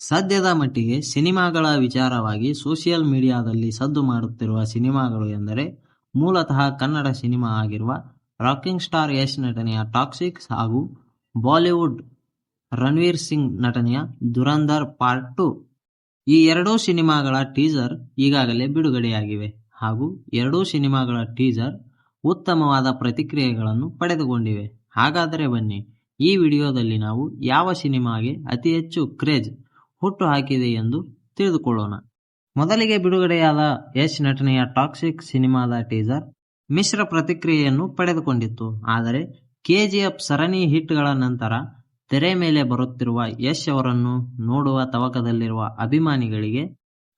ಸದ್ಯದ ಮಟ್ಟಿಗೆ ಸಿನಿಮಾಗಳ ವಿಚಾರವಾಗಿ ಸೋಷಿಯಲ್ ಮೀಡಿಯಾದಲ್ಲಿ ಸದ್ದು ಮಾಡುತ್ತಿರುವ ಸಿನಿಮಾಗಳು ಎಂದರೆ ಮೂಲತಃ ಕನ್ನಡ ಸಿನಿಮಾ ಆಗಿರುವ ರಾಕಿಂಗ್ ಸ್ಟಾರ್ ಯಶ್ ನಟನೆಯ ಟಾಕ್ಸಿಕ್ ಹಾಗೂ ಬಾಲಿವುಡ್ ರಣವೀರ್ ಸಿಂಗ್ ನಟನೆಯ ದುರಂಧರ್ ಪಾರ್ಟ್ 2. ಈ ಎರಡೂ ಸಿನಿಮಾಗಳ ಟೀಸರ್ ಈಗಾಗಲೇ ಬಿಡುಗಡೆಯಾಗಿವೆ ಹಾಗೂ ಎರಡೂ ಸಿನಿಮಾಗಳ ಟೀಸರ್ ಉತ್ತಮವಾದ ಪ್ರತಿಕ್ರಿಯೆಗಳನ್ನು ಪಡೆದುಕೊಂಡಿವೆ. ಹಾಗಾದರೆ ಬನ್ನಿ, ಈ ವಿಡಿಯೋದಲ್ಲಿ ನಾವು ಯಾವ ಸಿನಿಮಾಗೆ ಅತಿ ಹೆಚ್ಚು ಕ್ರೇಜ್ ಹುಟ್ಟು ಹಾಕಿದೆ ಎಂದು ತಿಳಿದುಕೊಳ್ಳೋಣ. ಮೊದಲಿಗೆ ಬಿಡುಗಡೆಯಾದ ಯಶ್ ನಟನೆಯ ಟಾಕ್ಸಿಕ್ ಸಿನಿಮಾದ ಟೀಸರ್ ಮಿಶ್ರ ಪ್ರತಿಕ್ರಿಯೆಯನ್ನು ಪಡೆದುಕೊಂಡಿತ್ತು. ಆದರೆ ಕೆಜಿಎಫ್ ಸರಣಿ ಹಿಟ್ಗಳ ನಂತರ ತೆರೆ ಮೇಲೆ ಬರುತ್ತಿರುವ ಯಶ್ ಅವರನ್ನು ನೋಡುವ ತವಕದಲ್ಲಿರುವ ಅಭಿಮಾನಿಗಳಿಗೆ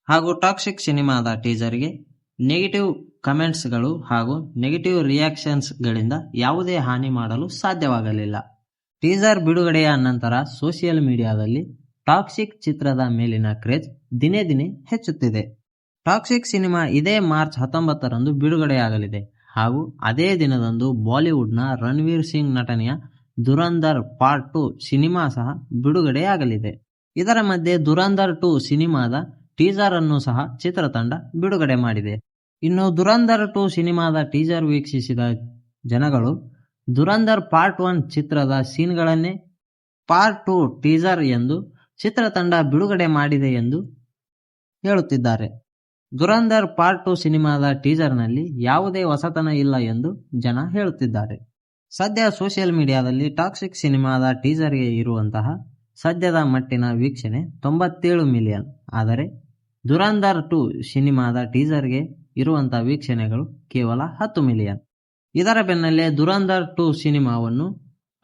ಹಾಗೂ ಟಾಕ್ಸಿಕ್ ಸಿನಿಮಾದ ಟೀಸರ್ಗೆ ನೆಗೆಟಿವ್ ಕಮೆಂಟ್ಸ್ಗಳು ಹಾಗೂ ನೆಗೆಟಿವ್ ರಿಯಾಕ್ಷನ್ಸ್ ಗಳಿಂದ ಯಾವುದೇ ಹಾನಿ ಮಾಡಲು ಸಾಧ್ಯವಾಗಲಿಲ್ಲ. ಟೀಸರ್ ಬಿಡುಗಡೆಯ ನಂತರ ಸೋಷಿಯಲ್ ಮೀಡಿಯಾದಲ್ಲಿ ಟಾಕ್ಸಿಕ್ ಚಿತ್ರದ ಮೇಲಿನ ಕ್ರೇಜ್ ದಿನೇ ದಿನೇ ಹೆಚ್ಚುತ್ತಿದೆ. ಟಾಕ್ಸಿಕ್ ಸಿನಿಮಾ ಇದೇ ಮಾರ್ಚ್ 19ರಂದು ಬಿಡುಗಡೆಯಾಗಲಿದೆ ಹಾಗೂ ಅದೇ ದಿನದಂದು ಬಾಲಿವುಡ್ನ ರಣವೀರ್ ಸಿಂಗ್ ನಟನೆಯ ದುರಂಧರ್ ಪಾರ್ಟ್ 2 ಸಿನಿಮಾ ಸಹ ಬಿಡುಗಡೆಯಾಗಲಿದೆ. ಇದರ ಮಧ್ಯೆ ದುರಂಧರ್ 2 ಸಿನಿಮಾದ ಟೀಸರ್ ಅನ್ನು ಸಹ ಚಿತ್ರತಂಡ ಬಿಡುಗಡೆ ಮಾಡಿದೆ. ಇನ್ನು ದುರಂಧರ್ 2 ಸಿನಿಮಾದ ಟೀಸರ್ ವೀಕ್ಷಿಸಿದ ಜನಗಳು ದುರಂಧರ್ ಪಾರ್ಟ್ 1 ಚಿತ್ರದ ಸೀನ್ಗಳನ್ನೇ ಪಾರ್ಟ್ 2 ಟೀಸರ್ ಎಂದು ಚಿತ್ರತಂಡ ಬಿಡುಗಡೆ ಮಾಡಿದೆ ಎಂದು ಹೇಳುತ್ತಿದ್ದಾರೆ. ದುರಂಧರ್ ಪಾರ್ಟ್ 2 ಸಿನಿಮಾದ ಟೀಸರ್ನಲ್ಲಿ ಯಾವುದೇ ಹೊಸತನ ಇಲ್ಲ ಎಂದು ಜನ ಹೇಳುತ್ತಿದ್ದಾರೆ. ಸದ್ಯ ಸೋಷಿಯಲ್ ಮೀಡಿಯಾದಲ್ಲಿ ಟಾಕ್ಸಿಕ್ ಸಿನಿಮಾದ ಟೀಸರ್ಗೆ ಇರುವಂತಹ ಸದ್ಯದ ಮಟ್ಟಿನ ವೀಕ್ಷಣೆ 97 ಮಿಲಿಯನ್. ಆದರೆ ದುರಂಧರ್ 2 ಸಿನಿಮಾದ ಟೀಸರ್ಗೆ ಇರುವಂತಹ ವೀಕ್ಷಣೆಗಳು ಕೇವಲ 10 ಮಿಲಿಯನ್. ಇದರ ಬೆನ್ನಲ್ಲೇ ದುರಂಧರ್ 2 ಸಿನಿಮಾವನ್ನು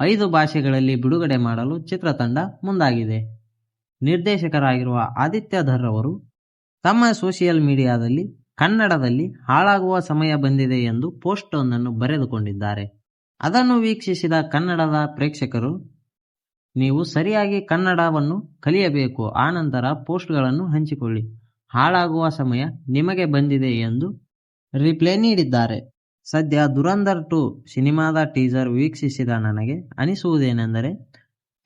5 ಭಾಷೆಗಳಲ್ಲಿ ಬಿಡುಗಡೆ ಮಾಡಲು ಚಿತ್ರತಂಡ ಮುಂದಾಗಿದೆ. ನಿರ್ದೇಶಕರಾಗಿರುವ ಆದಿತ್ಯ ಧರ್ ಅವರು ತಮ್ಮ ಸೋಷಿಯಲ್ ಮೀಡಿಯಾದಲ್ಲಿ ಕನ್ನಡದಲ್ಲಿ ಹಾಳಾಗುವ ಸಮಯ ಬಂದಿದೆ ಎಂದು ಪೋಸ್ಟ್ ಒಂದನ್ನು ಬರೆದುಕೊಂಡಿದ್ದಾರೆ. ಅದನ್ನು ವೀಕ್ಷಿಸಿದ ಕನ್ನಡದ ಪ್ರೇಕ್ಷಕರು, ನೀವು ಸರಿಯಾಗಿ ಕನ್ನಡವನ್ನು ಕಲಿಯಬೇಕು, ಆನಂತರ ಪೋಸ್ಟ್ಗಳನ್ನು ಹಂಚಿಕೊಳ್ಳಿ, ಹಾಳಾಗುವ ಸಮಯ ನಿಮಗೆ ಬಂದಿದೆ ಎಂದು ರಿಪ್ಲೈ ನೀಡಿದ್ದಾರೆ. ಸದ್ಯ ದುರಂಧರ್ 2 ಸಿನಿಮಾದ ಟೀಸರ್ ವೀಕ್ಷಿಸಿದ ನನಗೆ ಅನಿಸುವುದೇನೆಂದರೆ,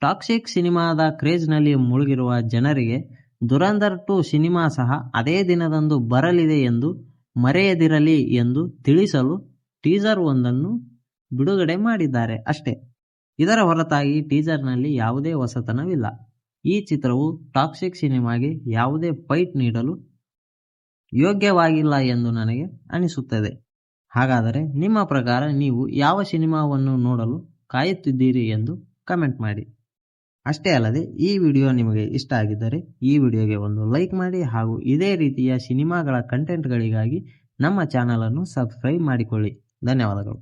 ಟಾಕ್ಸಿಕ್ ಸಿನಿಮಾದ ಕ್ರೇಜ್ನಲ್ಲಿ ಮುಳುಗಿರುವ ಜನರಿಗೆ ದುರಂಧರ್ 2 ಸಿನಿಮಾ ಸಹ ಅದೇ ದಿನದಂದು ಬರಲಿದೆ ಎಂದು ಮರೆಯದಿರಲಿ ಎಂದು ತಿಳಿಸಲು ಟೀಸರ್ ಒಂದನ್ನು ಬಿಡುಗಡೆ ಮಾಡಿದ್ದಾರೆ ಅಷ್ಟೇ. ಇದರ ಹೊರತಾಗಿ ಟೀಸರ್ನಲ್ಲಿ ಯಾವುದೇ ಹೊಸತನವಿಲ್ಲ. ಈ ಚಿತ್ರವು ಟಾಕ್ಸಿಕ್ ಸಿನಿಮಾಗೆ ಯಾವುದೇ ಫೈಟ್ ನೀಡಲು ಯೋಗ್ಯವಾಗಿಲ್ಲ ಎಂದು ನನಗೆ ಅನಿಸುತ್ತದೆ. ಹಾಗಾದರೆ ನಿಮ್ಮ ಪ್ರಕಾರ ನೀವು ಯಾವ ಸಿನಿಮಾವನ್ನು ನೋಡಲು ಕಾಯುತ್ತಿದ್ದೀರಿ ಎಂದು ಕಮೆಂಟ್ ಮಾಡಿ. ಅಷ್ಟೇ ಅಲ್ಲದೆ ಈ ವಿಡಿಯೋ ನಿಮಗೆ ಇಷ್ಟ ಆಗಿದ್ದರೆ ಈ ವಿಡಿಯೋಗೆ ಒಂದು ಲೈಕ್ ಮಾಡಿ ಹಾಗೂ ಇದೇ ರೀತಿಯ ಸಿನಿಮಾಗಳ ಕಂಟೆಂಟ್ಗಳಿಗಾಗಿ ನಮ್ಮ ಚಾನಲನ್ನು ಸಬ್ಸ್ಕ್ರೈಬ್ ಮಾಡಿಕೊಳ್ಳಿ. ಧನ್ಯವಾದಗಳು.